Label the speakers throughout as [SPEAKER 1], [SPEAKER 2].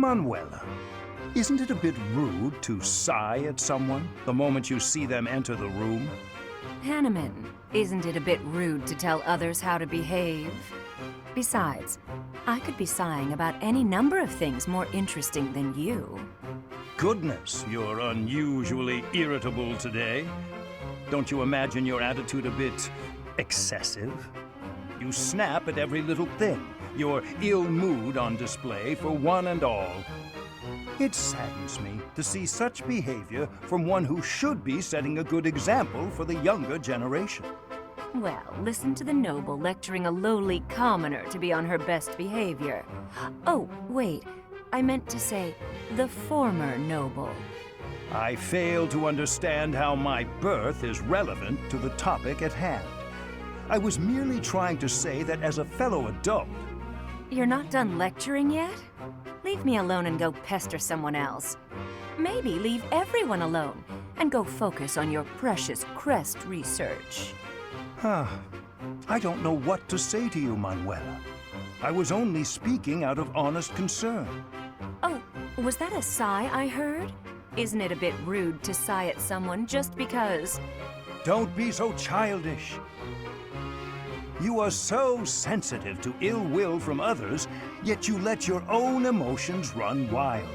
[SPEAKER 1] Manuela, isn't it a bit rude to sigh at someone the moment you see them enter the room?
[SPEAKER 2] Hanneman, isn't it a bit rude to tell others how to behave? Besides, I could be sighing about any number of things more interesting than you.
[SPEAKER 1] Goodness, you're unusually irritable today. Don't you imagine your attitude a bit excessive? You snap at every little thing, your ill mood on display for one and all. It saddens me to see such behavior from one who should be setting a good example for the younger generation.
[SPEAKER 2] Well, listen to the noble lecturing a lowly commoner to be on her best behavior. Oh, wait, I meant to say the former noble.
[SPEAKER 1] I fail to understand how my birth is relevant to the topic at hand. I was merely trying to say that as a fellow adult...
[SPEAKER 2] You're not done lecturing yet? Leave me alone and go pester someone else. Maybe leave everyone alone and go focus on your precious crest research.
[SPEAKER 1] I don't know what to say to you, Manuela. I was only speaking out of honest concern.
[SPEAKER 2] Oh, was that a sigh I heard? Isn't it a bit rude to sigh at someone just because?
[SPEAKER 1] Don't be so childish. You are so sensitive to ill will from others, yet you let your own emotions run wild.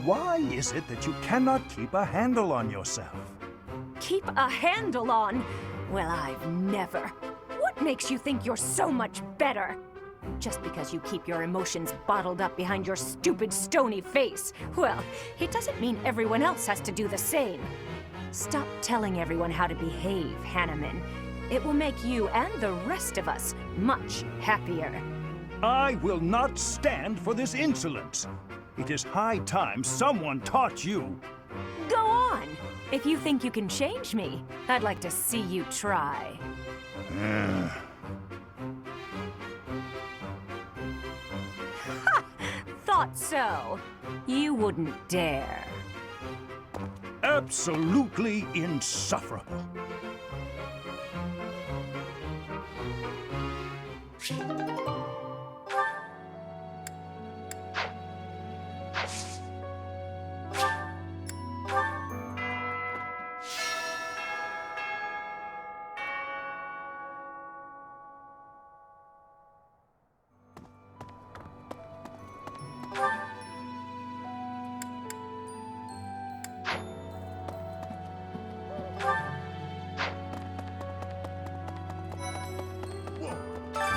[SPEAKER 1] Why is it that you cannot keep a handle on yourself?
[SPEAKER 2] Keep a handle on? Well, I've never. What makes you think you're so much better? Just because you keep your emotions bottled up behind your stupid, stony face. Well, it doesn't mean everyone else has to do the same. Stop telling everyone how to behave, Hanneman. It will make you and the rest of us much happier.
[SPEAKER 1] I will not stand for this insolence. It is high time someone taught you.
[SPEAKER 2] Go on! If you think you can change me, I'd like to see you try. Ha! Thought so. You wouldn't dare.
[SPEAKER 1] Absolutely insufferable.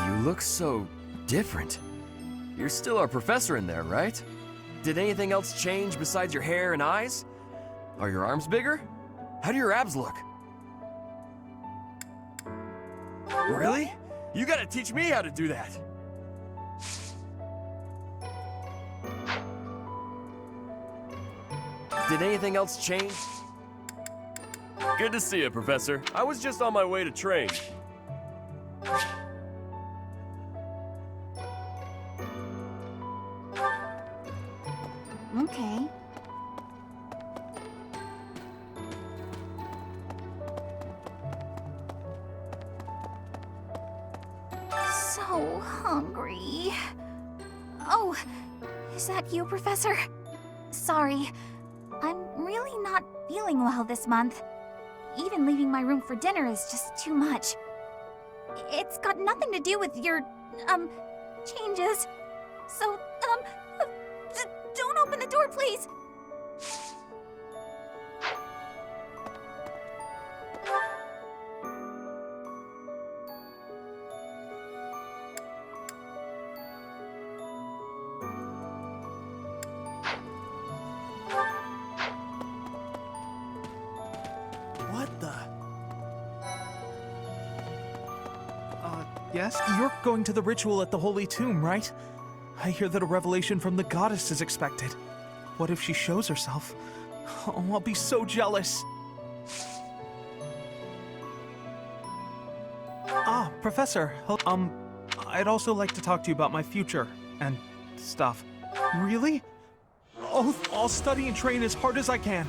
[SPEAKER 3] You look so different. You're still our professor in there, right? Did anything else change besides your hair and eyes? Are your arms bigger? How do your abs look? Really? You gotta teach me how to do that. Did anything else change? Good to see you, Professor. I was just on my way to train.
[SPEAKER 4] Okay. So hungry. Oh, is that you, Professor? Sorry, I'm really not feeling well this month. Even leaving my room for dinner is just too much. It's got nothing to do with your, changes. So, don't open the door, please!
[SPEAKER 5] What the? Yes? You're going to the ritual at the Holy Tomb, right? I hear that a revelation from the goddess is expected. What if she shows herself? Oh, I'll be so jealous. Ah, Professor, I'd also like to talk to you about my future and stuff. Really? Oh, I'll study and train as hard as I can.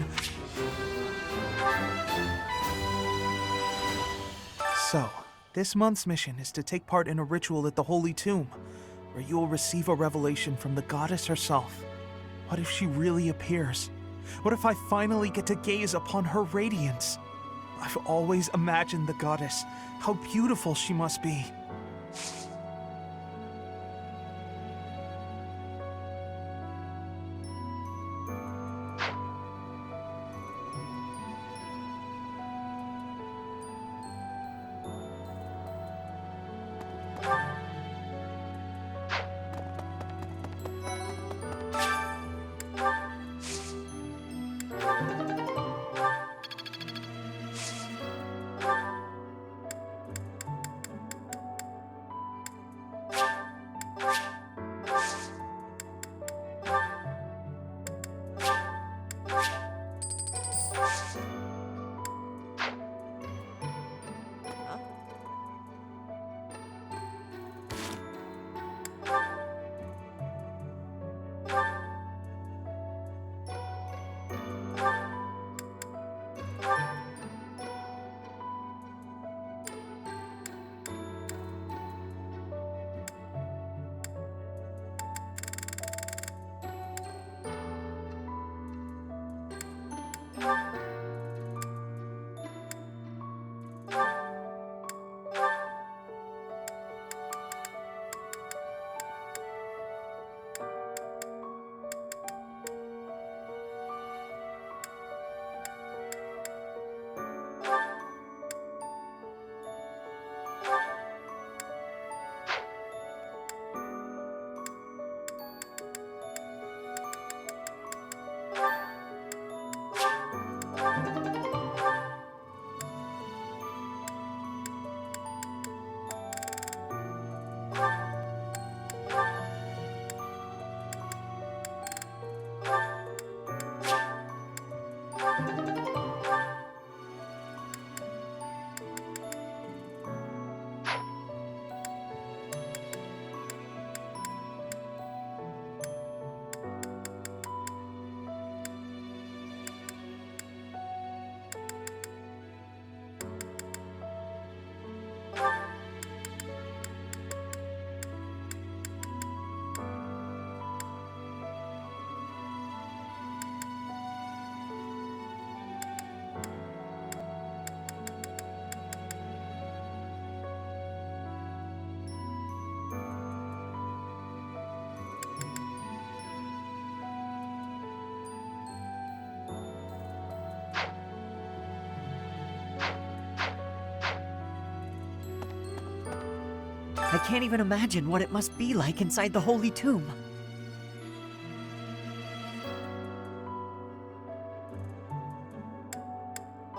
[SPEAKER 5] So, this month's mission is to take part in a ritual at the Holy Tomb, where you will receive a revelation from the goddess herself. What if she really appears? What if I finally get to gaze upon her radiance? I've always imagined the goddess. How beautiful she must be.
[SPEAKER 6] I can't even imagine what it must be like inside the Holy Tomb.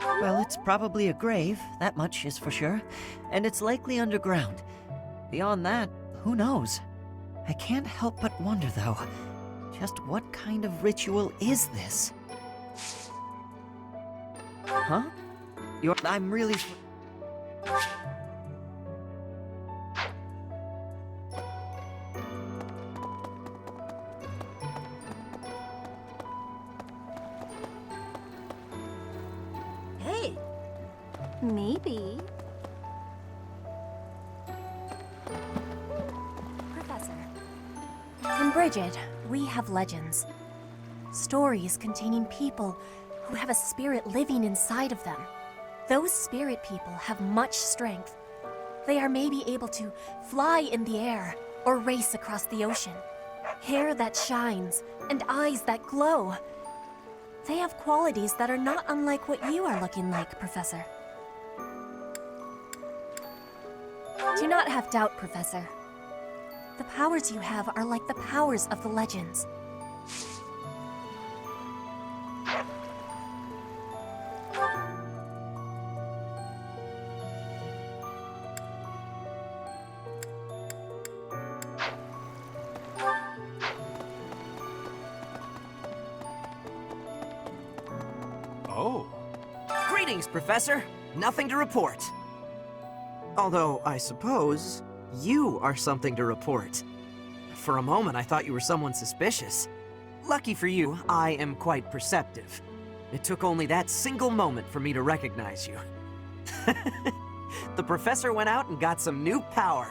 [SPEAKER 6] Well, it's probably a grave, that much is for sure, and it's likely underground. Beyond that, who knows? I can't help but wonder, though, just what kind of ritual is this? Huh? I'm really...
[SPEAKER 2] Hey! Maybe.
[SPEAKER 4] Professor. In Bridget, we have legends. Stories containing people who have a spirit living inside of them. Those spirit people have much strength. They are maybe able to fly in the air or race across the ocean. Hair that shines and eyes that glow. They have qualities that are not unlike what you are looking like, Professor. Do not have doubt, Professor. The powers you have are like the powers of the legends.
[SPEAKER 1] Oh.
[SPEAKER 6] Greetings, Professor. Nothing to report. Although, I suppose, you are something to report. For a moment, I thought you were someone suspicious. Lucky for you, I am quite perceptive. It took only that single moment for me to recognize you. The Professor went out and got some new power.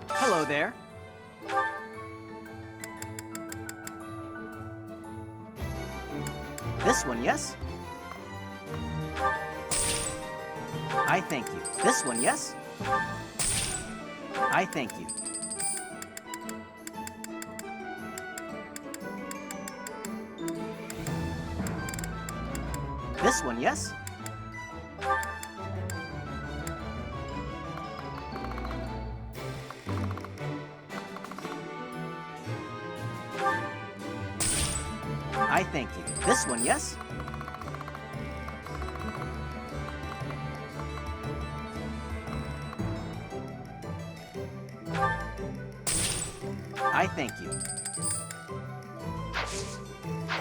[SPEAKER 6] Hello there. This one, yes? I thank you. This one, yes? I thank you. This one, yes? I thank you. This one, yes? I thank you.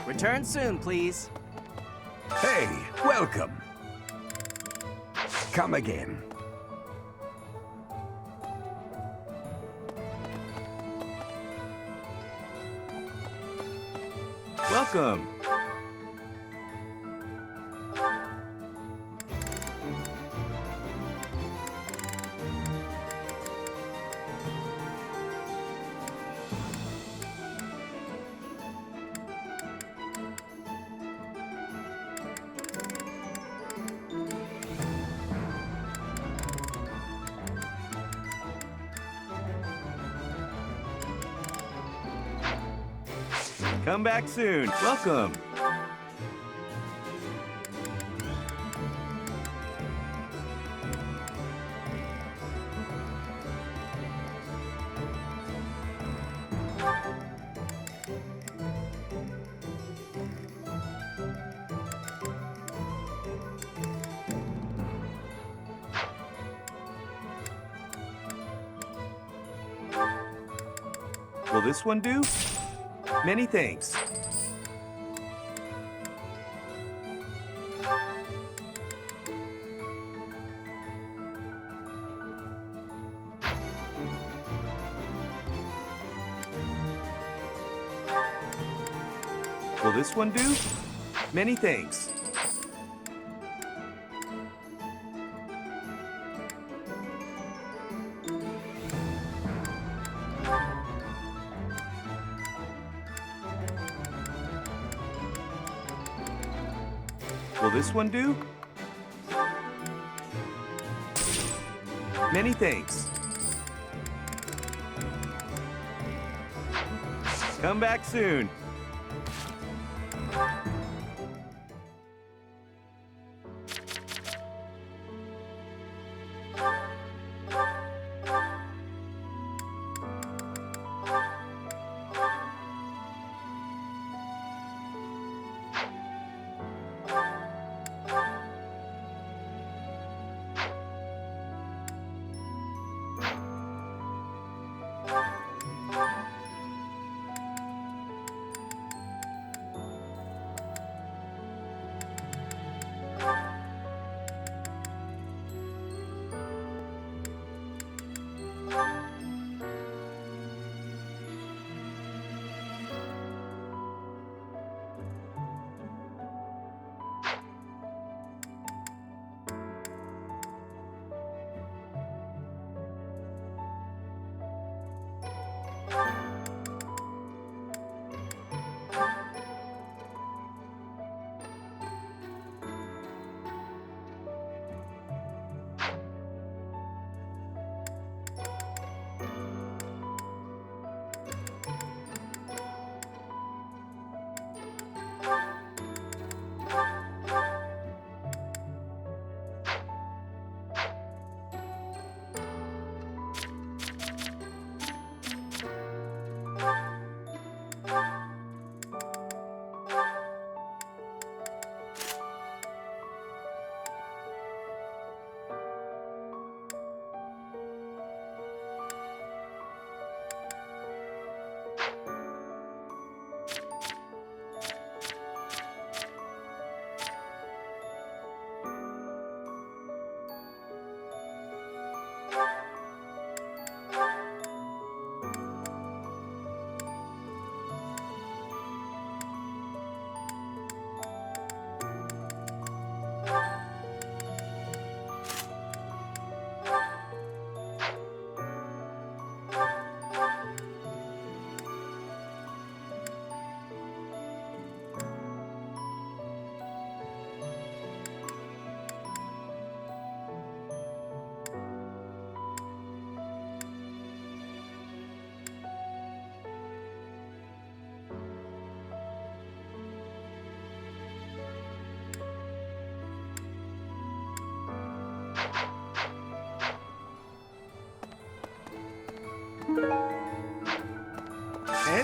[SPEAKER 6] Return soon, please.
[SPEAKER 7] Hey, welcome. Come again.
[SPEAKER 8] Welcome. Come back soon. Welcome. Will this one do? Many thanks. Will this one do? Many thanks. Will this one do? Many thanks. Come back soon.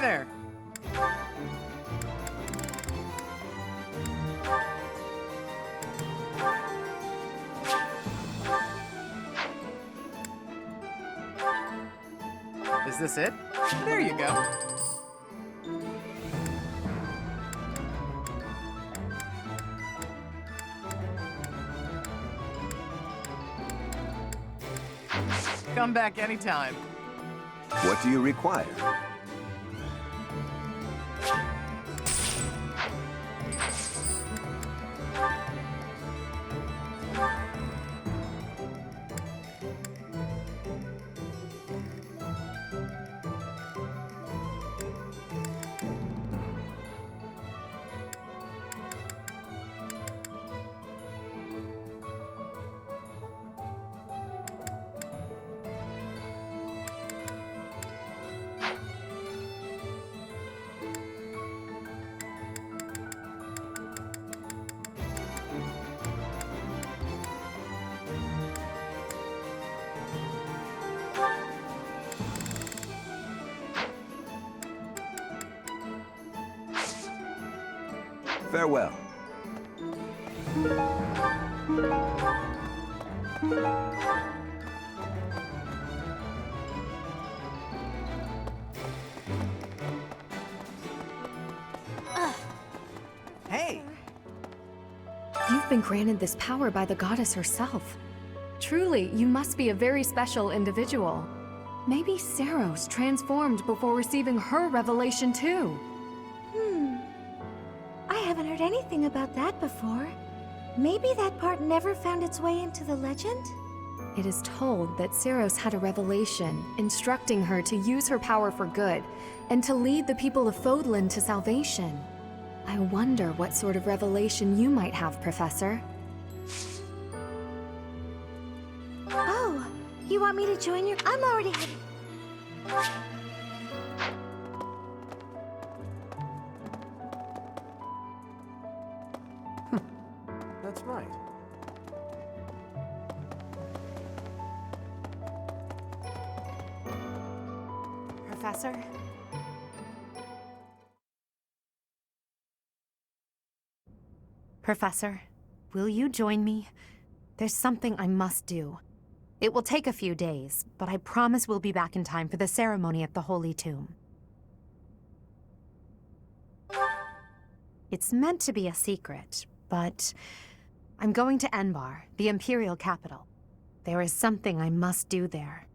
[SPEAKER 9] there. Is this it? There you go. Come back anytime.
[SPEAKER 7] What do you require? Farewell.
[SPEAKER 6] Hey!
[SPEAKER 10] You've been granted this power by the goddess herself. Truly, you must be a very special individual. Maybe Saros transformed before receiving her revelation too.
[SPEAKER 4] I haven't heard anything about that before. Maybe that part never found its way into the legend?
[SPEAKER 10] It is told that Saros had a revelation, instructing her to use her power for good, and to lead the people of Fodlan to salvation. I wonder what sort of revelation you might have, Professor.
[SPEAKER 4] Oh, you want me to join your... I'm already headed.
[SPEAKER 11] That's right.
[SPEAKER 10] Professor? Professor, will you join me? There's something I must do. It will take a few days, but I promise we'll be back in time for the ceremony at the Holy Tomb. It's meant to be a secret, but I'm going to Enbar, the Imperial capital. There is something I must do there.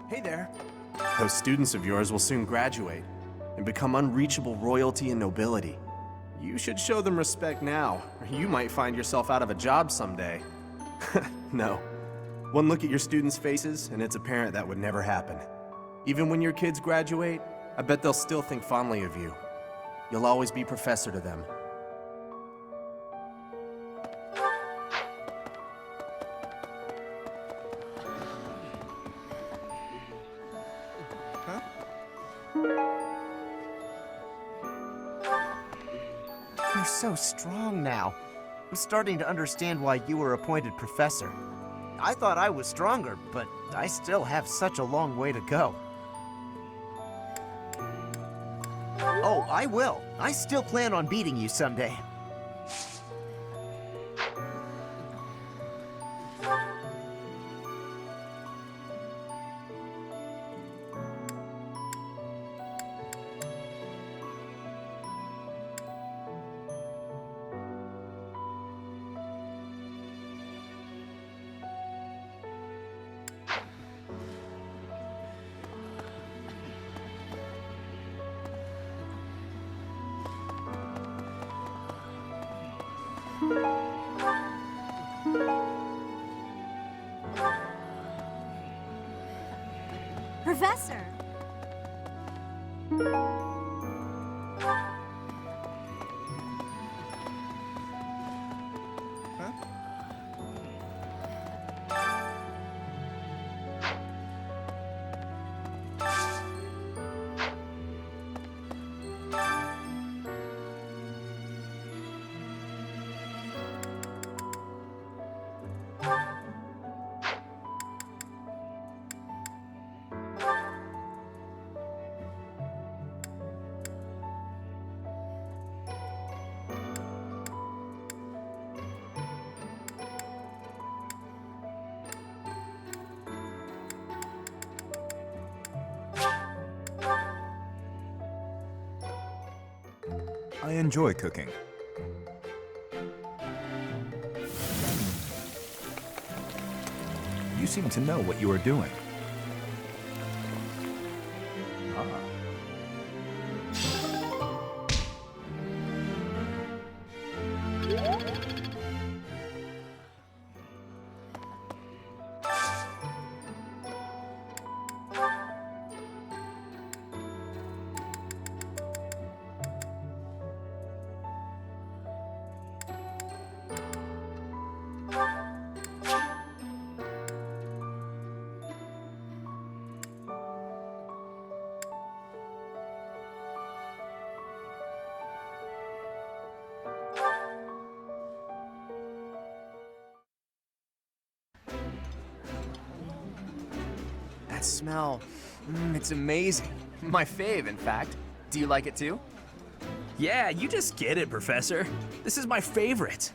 [SPEAKER 11] Hey there. Those students of yours will soon graduate and become unreachable royalty and nobility. You should show them respect now, or you might find yourself out of a job someday. No. One look at your students' faces, and it's apparent that would never happen. Even when your kids graduate, I bet they'll still think fondly of you. You'll always be professor to them.
[SPEAKER 12] You're so strong now. I'm starting to understand why you were appointed professor. I thought I was stronger, but I still have such a long way to go. Oh, I will. I still plan on beating you someday.
[SPEAKER 4] Professor!
[SPEAKER 13] I enjoy cooking. You seem to know what you are doing. Ah.
[SPEAKER 3] That smell, it's amazing. My fave, in fact. Do you like it too?
[SPEAKER 14] Yeah, you just get it, Professor. This is my favorite.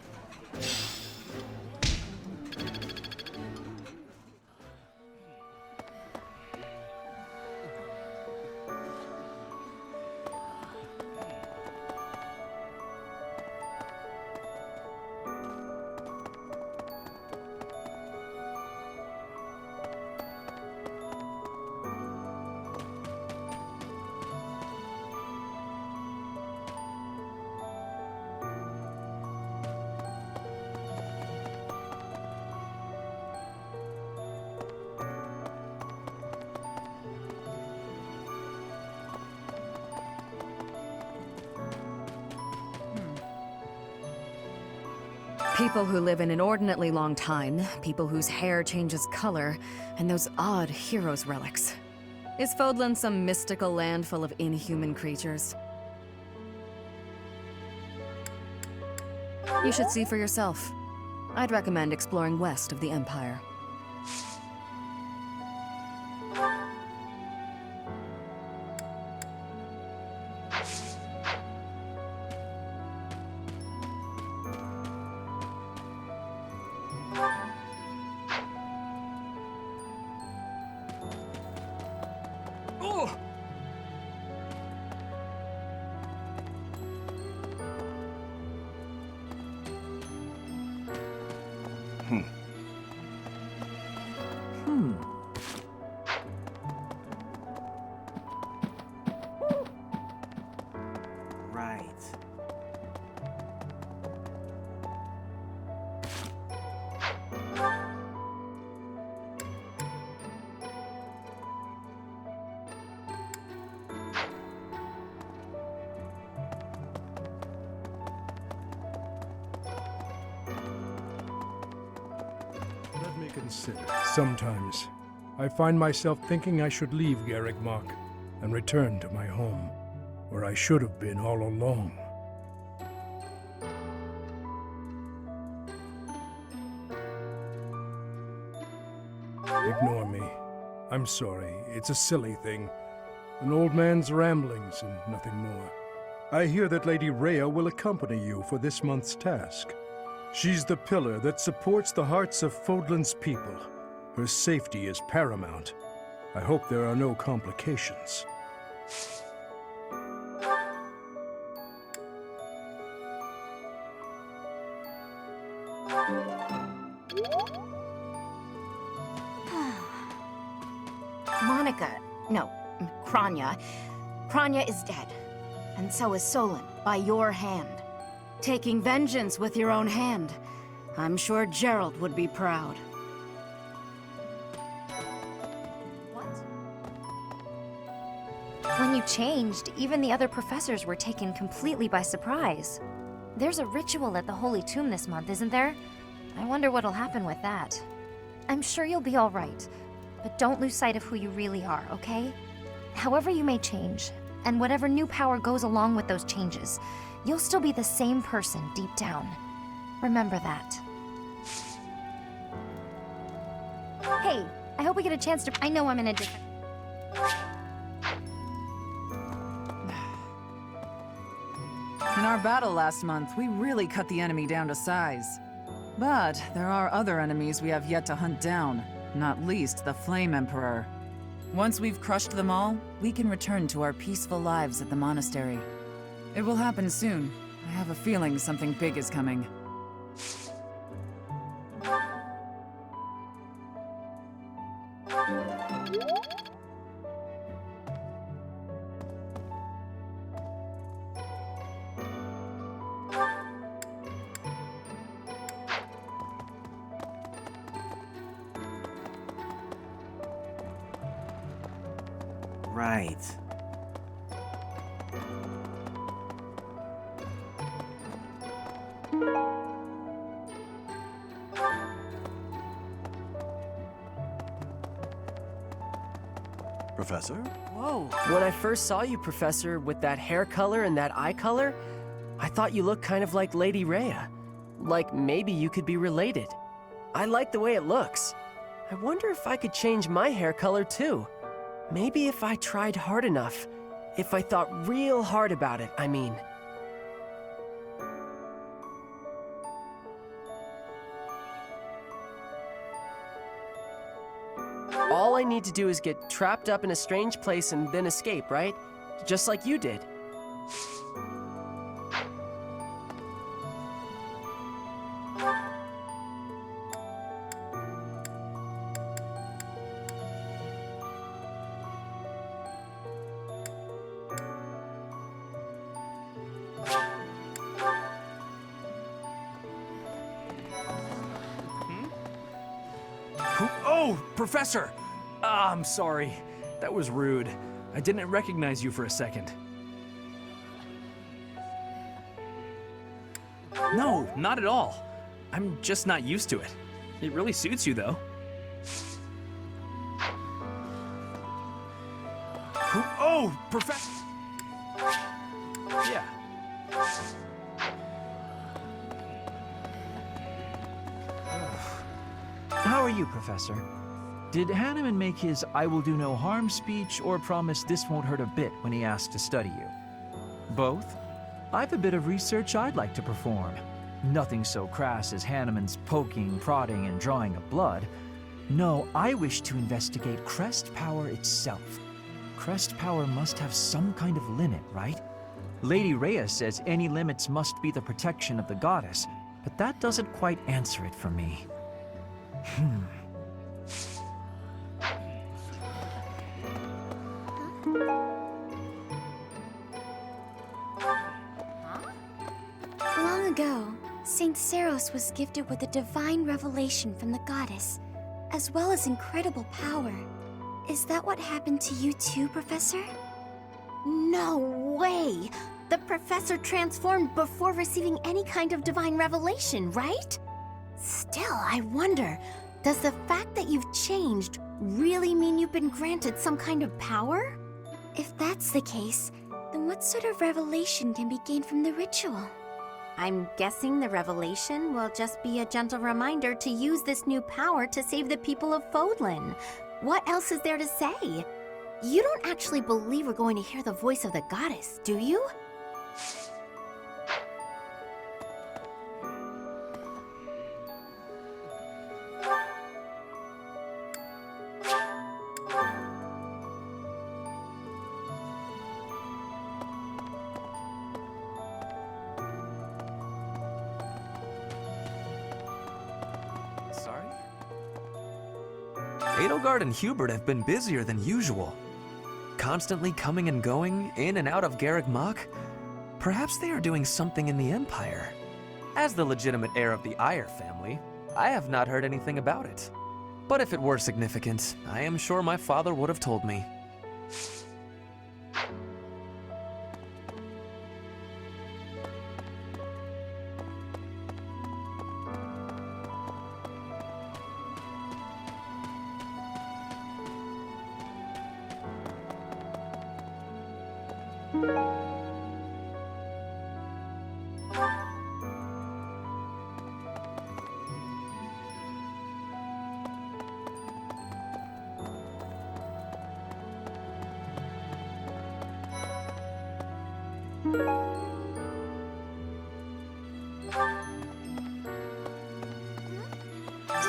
[SPEAKER 2] People who live an inordinately long time, people whose hair changes color, and those odd heroes' relics. Is Fodlan some mystical land full of inhuman creatures? You should see for yourself. I'd recommend exploring west of the Empire.
[SPEAKER 6] Right.
[SPEAKER 15] Let me consider. Sometimes, I find myself thinking I should leave Garrigmach and return to my home, where I should have been all along. Ignore me. I'm sorry. It's a silly thing. An old man's ramblings and nothing more. I hear that Lady Rhea will accompany you for this month's task. She's the pillar that supports the hearts of Fodlan's people. Her safety is paramount. I hope there are no complications.
[SPEAKER 16] Kranya. Kranya is dead. And so is Solon, by your hand. Taking vengeance with your own hand. I'm sure Gerald would be proud.
[SPEAKER 10] What?
[SPEAKER 4] when you changed, even the other professors were taken completely by surprise. There's a ritual at the Holy Tomb this month, isn't there? I wonder what'll happen with that. I'm sure you'll be all right, but don't lose sight of who you really are, okay? However you may change, and whatever new power goes along with those changes, you'll still be the same person deep down. Remember that. Hey, I hope we get a chance to... I know I'm in a different...
[SPEAKER 9] In our battle last month, we really cut the enemy down to size. But there are other enemies we have yet to hunt down, not least the Flame Emperor. Once we've crushed them all, we can return to our peaceful lives at the monastery. It will happen soon. I have a feeling something big is coming.
[SPEAKER 6] Right.
[SPEAKER 3] Professor?
[SPEAKER 17] Whoa. When I first saw you, Professor, with that hair color and that eye color, I thought you looked kind of like Lady Rhea. Like maybe you could be related. I like the way it looks. I wonder if I could change my hair color too. Maybe if I tried hard enough. If I thought real hard about it, I mean. All I need to do is get trapped up in a strange place and then escape, right? Just like you did.
[SPEAKER 14] Oh, Professor! I'm sorry. That was rude. I didn't recognize you for a second. No, not at all. I'm just not used to it. It really suits you, though. Oh, Professor! Yeah.
[SPEAKER 18] How are you, Professor? Did Hanneman make his I will do no harm speech or promise this won't hurt a bit when he asked to study you? Both? I've a bit of research I'd like to perform. Nothing so crass as Hanneman's poking, prodding, and drawing of blood. No, I wish to investigate crest power itself. Crest power must have some kind of limit, right? Lady Rhea says any limits must be the protection of the goddess, but that doesn't quite answer it for me.
[SPEAKER 4] Long ago, Saint Seros was gifted with a divine revelation from the goddess, as well as incredible power. Is that what happened to you too, Professor? No way! The Professor transformed before receiving any kind of divine revelation, right? Still, I wonder, does the fact that you've changed really mean you've been granted some kind of power? If that's the case, then what sort of revelation can be gained from the ritual? I'm guessing the revelation will just be a gentle reminder to use this new power to save the people of Fodlan. What else is there to say? You don't actually believe we're going to hear the voice of the goddess, do you?
[SPEAKER 19] Edelgard and Hubert have been busier than usual. Constantly coming and going, in and out of Garreg Mach. Perhaps they are doing something in the Empire. As the legitimate heir of the Eyre family, I have not heard anything about it. But if it were significant, I am sure my father would have told me.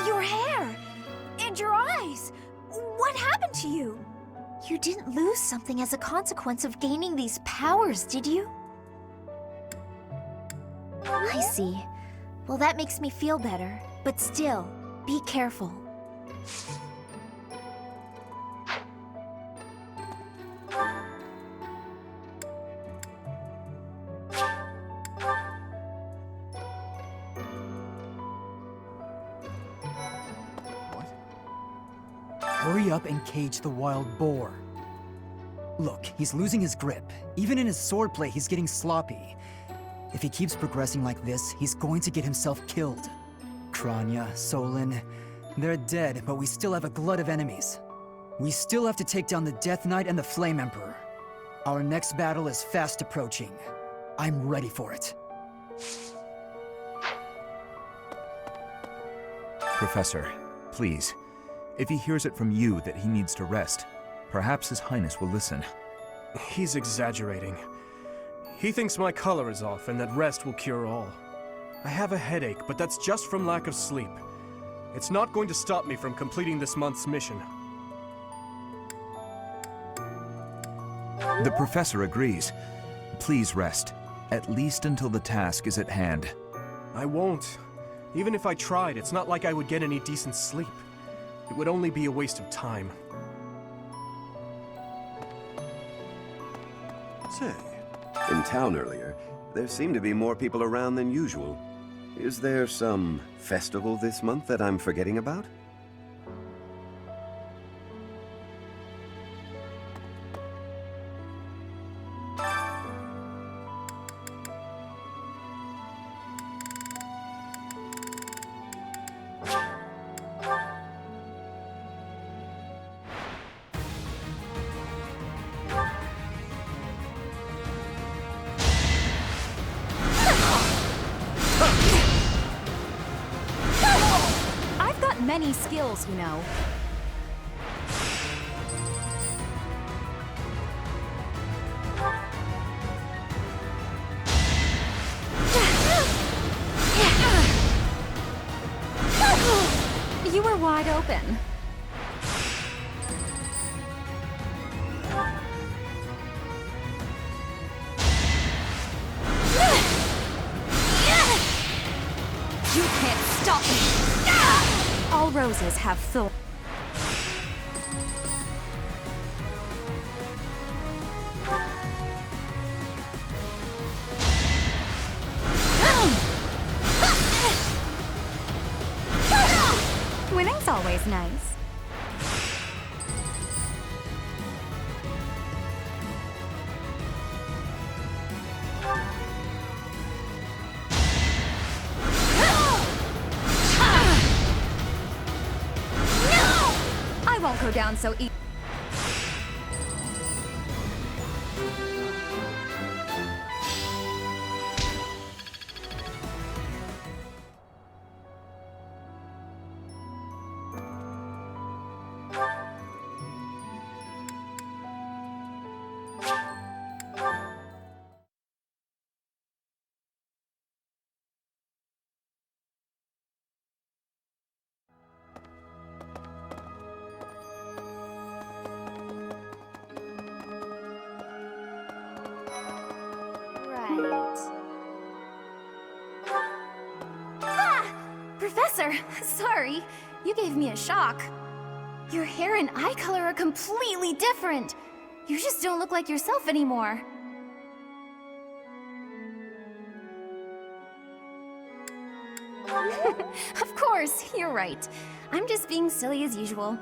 [SPEAKER 4] Your hair! And your eyes! What happened to you? You didn't lose something as a consequence of gaining these powers, did you? I see. Well, that makes me feel better. But still, be careful.
[SPEAKER 20] Hurry up and cage the wild boar. Look, he's losing his grip. Even in his swordplay, he's getting sloppy. If he keeps progressing like this, he's going to get himself killed. Kranya, Solon, they're dead, but we still have a glut of enemies. We still have to take down the Death Knight and the Flame Emperor. Our next battle is fast approaching. I'm ready for it.
[SPEAKER 13] Professor, please. If he hears it from you that he needs to rest, perhaps His Highness will listen.
[SPEAKER 14] He's exaggerating. He thinks my color is off and that rest will cure all. I have a headache, but that's just from lack of sleep. It's not going to stop me from completing this month's mission.
[SPEAKER 13] The Professor agrees. Please rest, at least until the task is at hand.
[SPEAKER 14] I won't. Even if I tried, it's not like I would get any decent sleep. It would only be a waste of time.
[SPEAKER 7] Say, in town earlier, there seemed to be more people around than usual. Is there some festival this month that I'm forgetting about?
[SPEAKER 16] Many skills, you know. You were wide open. You can't stop me. All roses have thorns. Winning's always nice. I won't go down so easy. Professor, sorry. You gave me a shock. Your hair and eye color are completely different. You just don't look like yourself anymore. Of course, you're right. I'm just being silly as usual.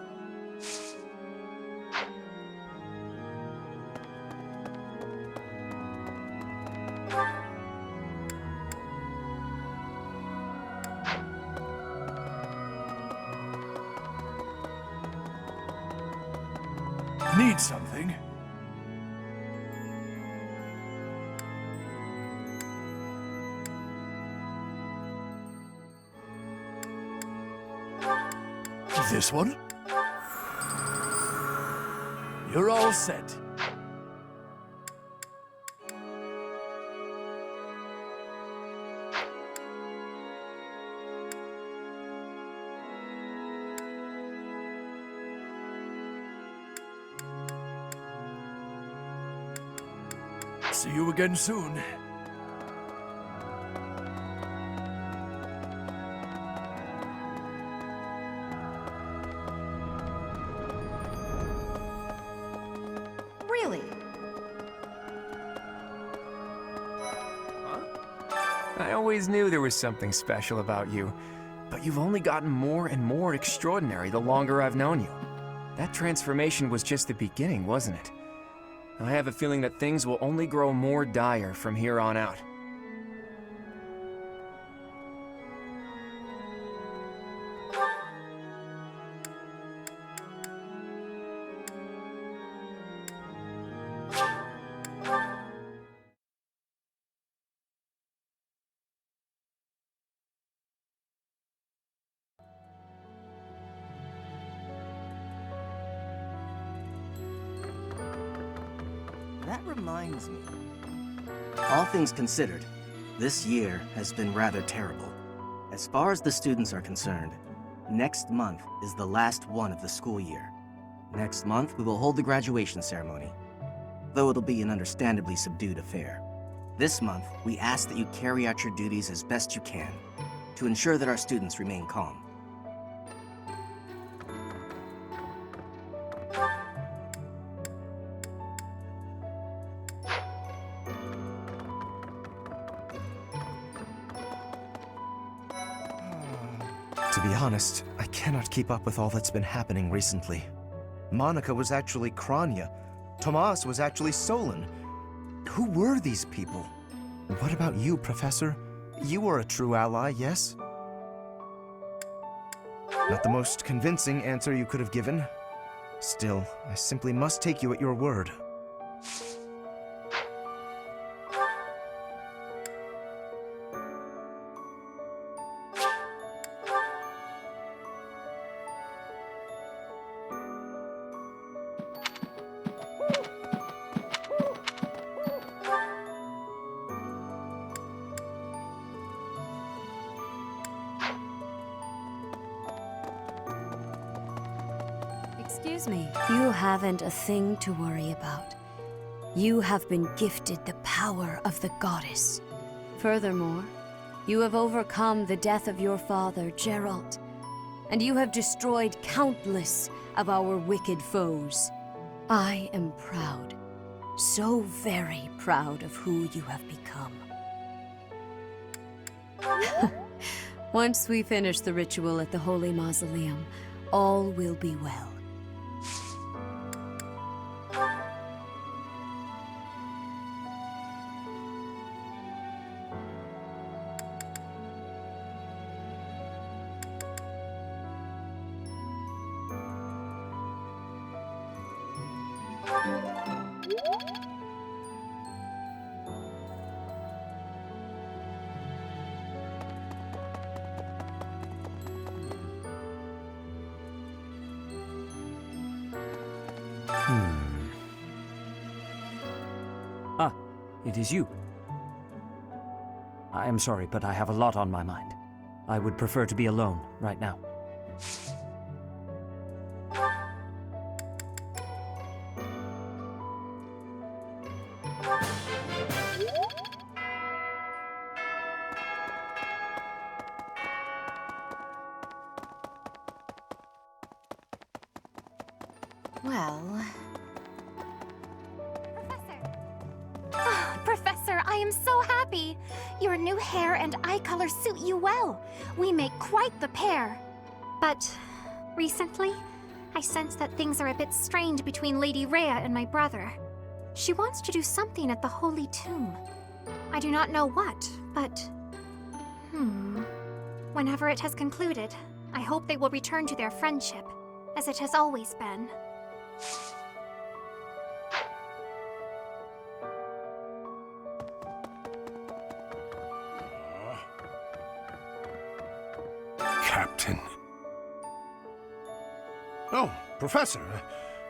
[SPEAKER 14] Need something?
[SPEAKER 21] This one? You're all set. See you again soon.
[SPEAKER 16] Really?
[SPEAKER 22] I always knew there was something special about you, but you've only gotten more and more extraordinary the longer I've known you. That transformation was just the beginning, wasn't it? I have a feeling that things will only grow more dire from here on out.
[SPEAKER 23] That reminds me. All things considered, this year has been rather terrible. As far as the students are concerned, next month is the last one of the school year. Next month, we will hold the graduation ceremony, though it'll be an understandably subdued affair. This month, we ask that you carry out your duties as best you can to ensure that our students remain calm.
[SPEAKER 12] To be honest, I cannot keep up with all that's been happening recently. Monica was actually Kranya. Tomas was actually Solon. Who were these people? What about you, Professor? You were a true ally, yes? Not the most convincing answer you could have given. Still, I simply must take you at your word.
[SPEAKER 24] Excuse me. You haven't a thing to worry about. You have been gifted the power of the goddess. Furthermore, you have overcome the death of your father, Geralt, and you have destroyed countless of our wicked foes. I am proud, so very proud of who you have become. Once we finish the ritual at the Holy Mausoleum, all will be well.
[SPEAKER 25] Ah, it is you. I am sorry, but I have a lot on my mind. I would prefer to be alone right now.
[SPEAKER 16] Well...
[SPEAKER 4] Professor, I am so happy! Your new hair and eye color suit you well. We make quite the pair. But recently, I sense that things are a bit strained between Lady Rhea and my brother. She wants to do something at the Holy Tomb. I do not know what, but... Whenever it has concluded, I hope they will return to their friendship, as it has always been.
[SPEAKER 15] Captain.
[SPEAKER 1] Oh, Professor,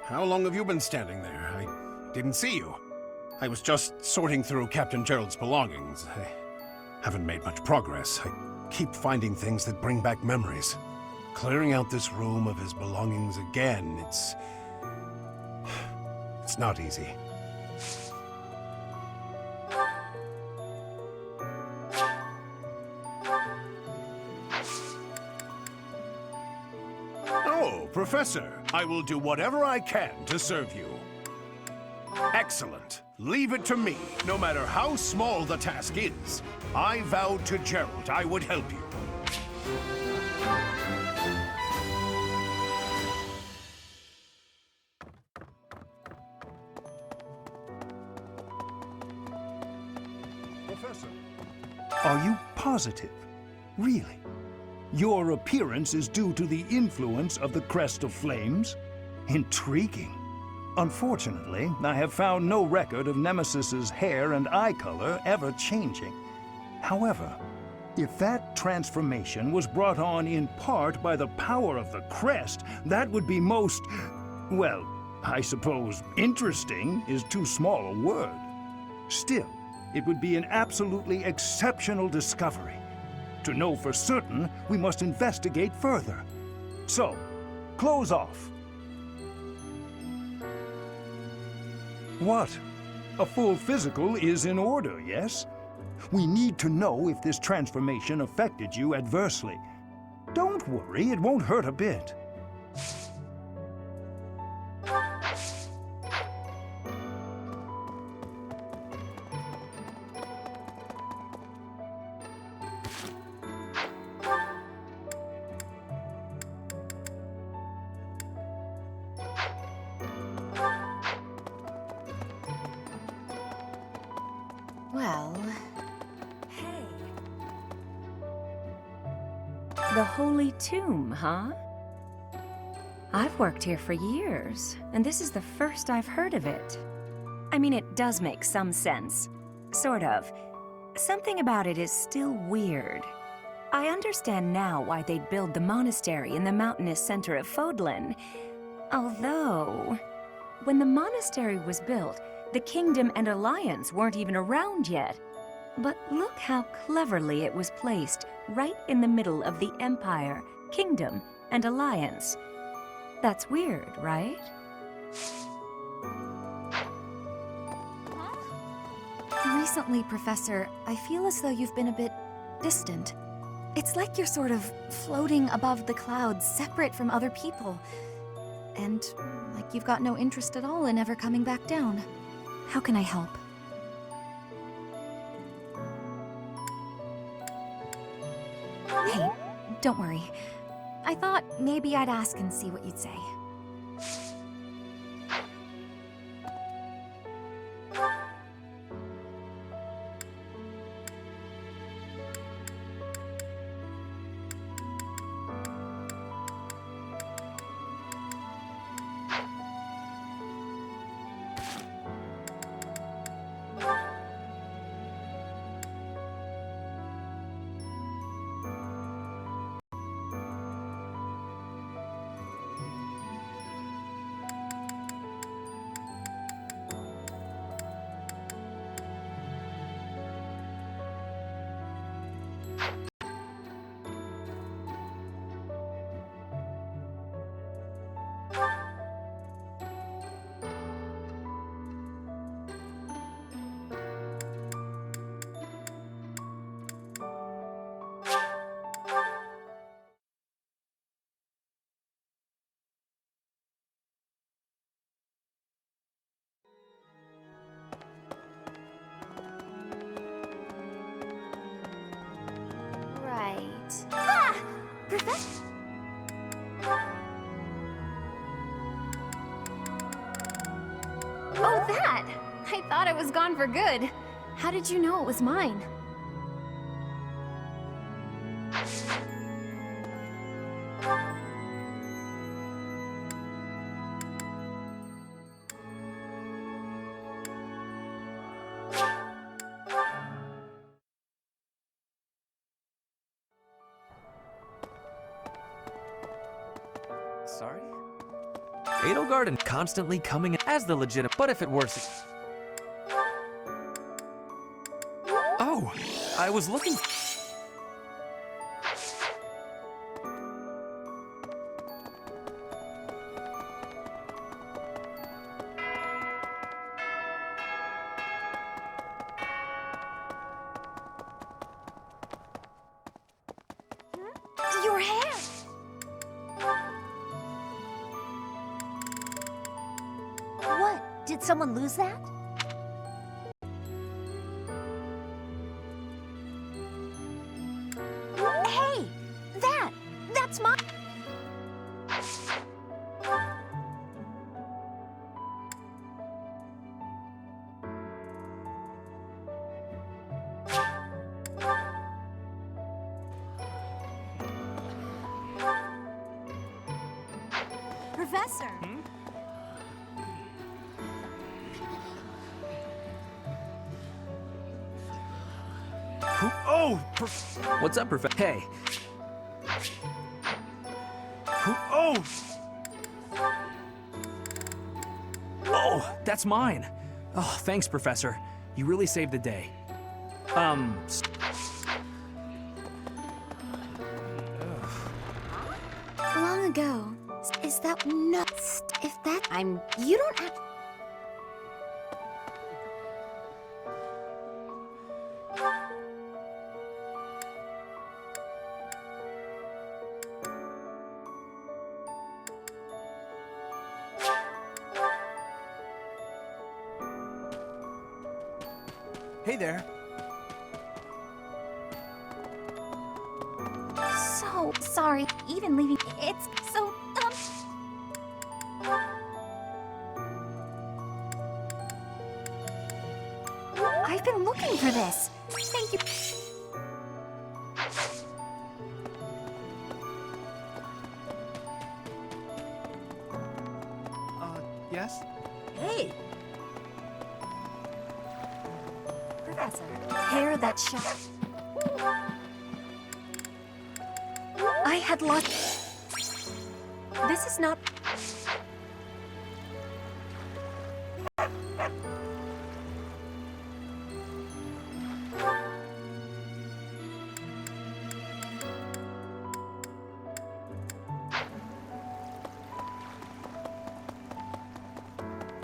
[SPEAKER 1] how long have you been standing there? I didn't see you. I was just sorting through Captain Gerald's belongings. I haven't made much progress. I keep finding things that bring back memories. Clearing out this room of his belongings again, it's not easy. Oh, Professor, I will do whatever I can to serve you. Excellent. Leave it to me, no matter how small the task is. I vowed to Gerald I would help you.
[SPEAKER 15] Professor, are you positive? Really? Your appearance is due to the influence of the Crest of Flames? Intriguing. Unfortunately, I have found no record of Nemesis's hair and eye color ever changing. However, if that transformation was brought on in part by the power of the crest, that would be most, well, I suppose interesting is too small a word. Still, it would be an absolutely exceptional discovery. To know for certain, we must investigate further. So, close off. What? A full physical is in order, yes? We need to know if this transformation affected you adversely. Don't worry, it won't hurt a bit.
[SPEAKER 16] Well...
[SPEAKER 2] The Holy Tomb, huh? I've worked here for years, and this is the first I've heard of it. I mean, it does make some sense. Sort of. Something about it is still weird. I understand now why they'd build the monastery in the mountainous center of Fodlan. Although, when the monastery was built, the Kingdom and Alliance weren't even around yet. But look how cleverly it was placed, right in the middle of the Empire, Kingdom, and Alliance. That's weird, right?
[SPEAKER 4] Recently, Professor, I feel as though you've been a bit distant. It's like you're sort of floating above the clouds, separate from other people. And like you've got no interest at all in ever coming back down. How can I help? Hey, don't worry. I thought maybe I'd ask and see what you'd say. Ah! Professor? Oh, that! I thought it was gone for good. How did you know it was mine?
[SPEAKER 19] Sorry? Edelgard constantly coming as the legitimate. But if it worsens. Oh, I was looking.
[SPEAKER 4] Your hair! What? Did someone lose that? Hey! That's my... Professor!
[SPEAKER 3] Oh! What's up, Professor? Hey. Oh! Oh, that's mine. Oh, thanks, Professor. You really saved the day.
[SPEAKER 24] Long ago. Is that nuts? If that you don't have.
[SPEAKER 12] Hey there.
[SPEAKER 4] So sorry. Even leaving. It's so dumb. I've been looking for this. Thank you.
[SPEAKER 12] Yes?
[SPEAKER 4] Hey! Professor, hair that shot. I had lost. This is not.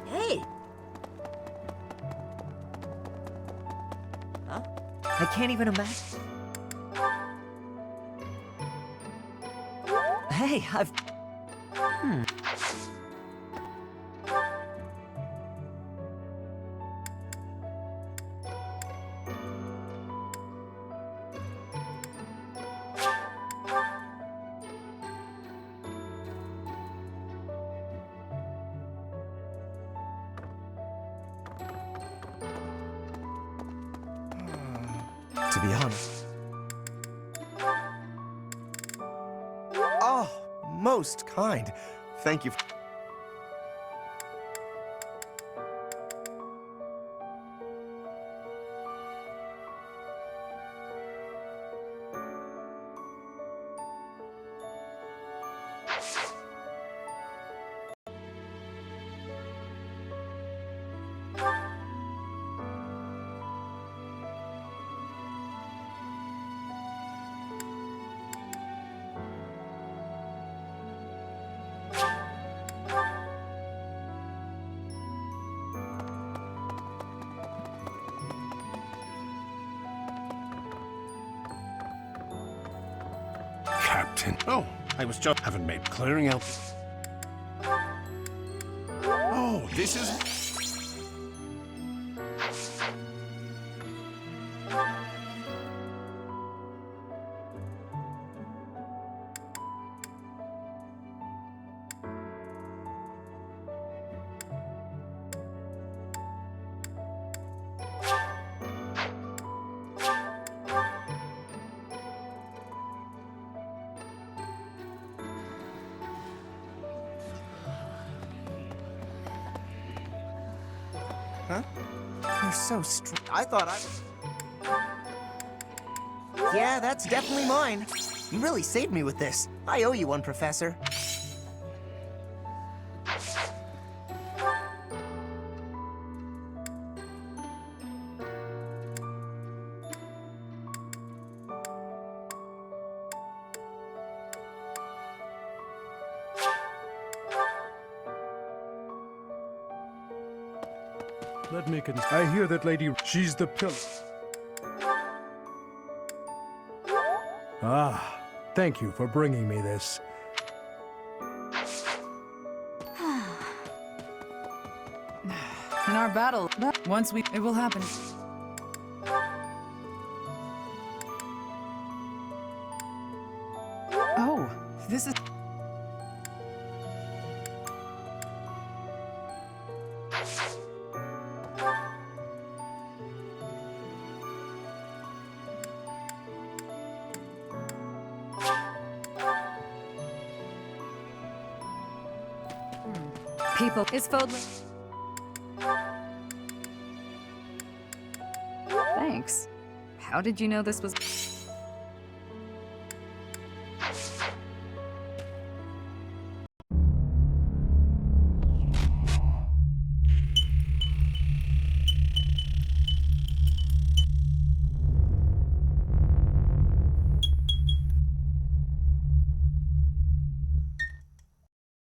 [SPEAKER 24] Hey!
[SPEAKER 17] Huh? I can't even imagine. Hey, I've...
[SPEAKER 12] To be honest. Oh, most kind. Thank you.
[SPEAKER 1] Captain. Oh, I was just haven't made clearing out. Oh, this is.
[SPEAKER 12] Huh? You're so I thought I was... Yeah, that's definitely mine. You really saved me with this. I owe you one, Professor.
[SPEAKER 15] Let me I hear that lady. She's the pillar. Ah, thank you for bringing me this.
[SPEAKER 5] In our battle, once it will happen. Oh, this is...
[SPEAKER 2] People, is Fodley.
[SPEAKER 5] Thanks. How did you know this was...